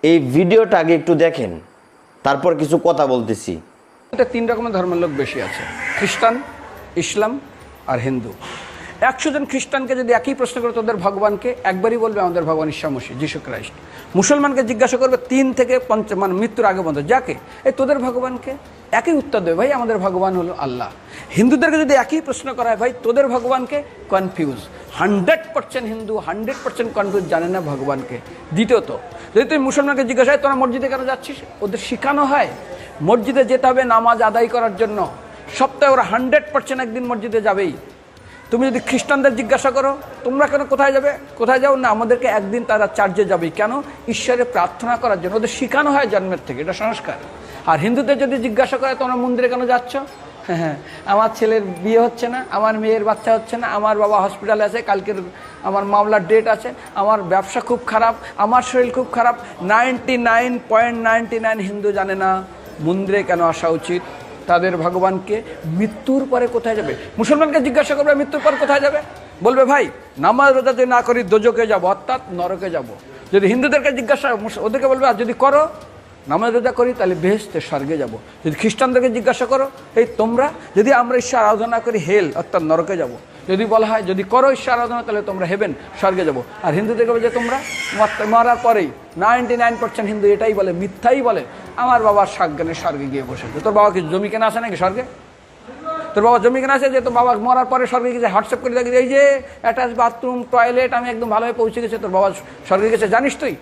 এই ভিডিওটা আগে একটু দেখেন, তারপর কিছু কথা বলতেছি। এটা 3 রকমের ধর্মের লোক বেশি আছে, খ্রিস্টান, ইসলাম আর হিন্দু। 100 জন খ্রিস্টানকে যদি একই প্রশ্ন করে তোদের ভগবানকে, একবারই বলবে আমাদের ভগবান ঈসা মসিহ, যিশু ক্রাইস্ট। মুসলমানকে জিজ্ঞাসা করবে 3 থেকে 5 মানে মৃত্যুর আগে পর্যন্ত, যাকে এই তোদের ভগবানকে, একই উত্তর দেবে, ভাই আমাদের ভগবান হলো আল্লাহ। হিন্দুদেরকে যদি একই প্রশ্ন করা হয়, ভাই তোদের ভগবানকে, কনফিউজ। 100% হিন্দু 100% কনফিউজ, জানে না ভগবানকে। দ্বিতীয়ত, যদি তুই মুসলমানকে জিজ্ঞাসা হয় তোরা মসজিদে কেন যাচ্ছিস, ওদের শেখানো হয় মসজিদে যেতে হবে নামাজ আদায় করার জন্য। সপ্তাহে ওরা 100% একদিন মসজিদে যাবেই। তুমি যদি খ্রিস্টানদের জিজ্ঞাসা করো তোমরা কেন কোথায় যাবে, কোথায় যাও না, আমাদেরকে একদিন তারা চার্চে যাবে। কেন? ঈশ্বরে প্রার্থনা করার জন্য। ওদের শেখানো হয় জন্মের থেকে, এটা সংস্কার। আর হিন্দুদের যদি জিজ্ঞাসা করে তোমরা মন্দিরে কেন যাচ্ছ, হ্যাঁ আমার ছেলের বিয়ে হচ্ছে না, আমার মেয়ের বাচ্চা হচ্ছে না, আমার বাবা হসপিটালে আছে, কালকের আমার মামলার ডেট আছে, আমার ব্যবসা খুব খারাপ, আমার শরীর খুব খারাপ। 99.99 হিন্দু জানে না মন্দিরে কেন আসা উচিত, তাদের ভগবানকে। মৃত্যুর পরে কোথায় যাবে, মুসলমানকে জিজ্ঞাসা করবে মৃত্যুর পর কোথায় যাবে, বলবে ভাই নামাজ রোজা যদি না করি দোজকে যাব, অর্থাৎ নরকে যাব। যদি হিন্দুদেরকে জিজ্ঞাসা, ওদেরকে বলবে আর যদি করো নামাজ রোজা করি তাহলে বেহেশতে স্বর্গে যাব। যদি খ্রিস্টানদেরকে জিজ্ঞাসা করো, এই তোমরা যদি আমরা ঈশ্বর আরাধনা করি হেল অর্থাৎ নরকে যাব। যদি বলা হয় যদি করো ঈশ্বর আরাধনা তাহলে তোমরা হেভেন স্বর্গে যাব। আর হিন্দুদেরকে বলে যে তোমরা মরার পরেই 99% হিন্দু এটাই বলে, মিথ্যাই বলে, আমার বাবার সাজ্ঞানে স্বর্গে গিয়ে বসেছে। তোর বাবা কি জমি কেনা আছে নাকি স্বর্গে? তোর বাবা জমি কেনা আছে যে তোর বাবা মরার পরে স্বর্গে গেছে, হোয়াটসঅ্যাপ করে দেখি এই যে অ্যাটাচ বাথরুম টয়লেট আমি একদম ভালোভাবে পৌঁছে গেছে, তোর বাবা স্বর্গে গেছে জানিস তুই?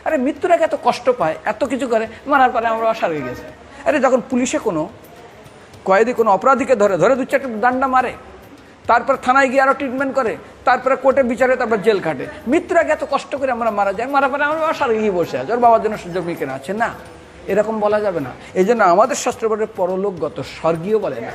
আরে মৃত্যুর আগে এত কষ্ট পায়, এত কিছু করে, মারার পরে আমার বাবা স্বর্গে গেছে। আরে যখন পুলিশে কোনো কয়েদি কোনো অপরাধীকে ধরে 2-4টা ডান্ডা মারে, তারপর থানায় গিয়ে আরও ট্রিটমেন্ট করে, তারপরে কোর্টে বিচারে, তারপর জেল খাটে, মৃত্যুর আগে এত কষ্ট করে আমরা মারা যাই, মারা পরে আমার বাবা স্বর্গে গিয়ে বসে আছে, ওর বাবার জন্য জমি কেনা আছে না, এরকম বলা যাবে না। এই জন্য আমাদের শাস্ত্র বলে পরলোকগত, স্বর্গীয় বলে না।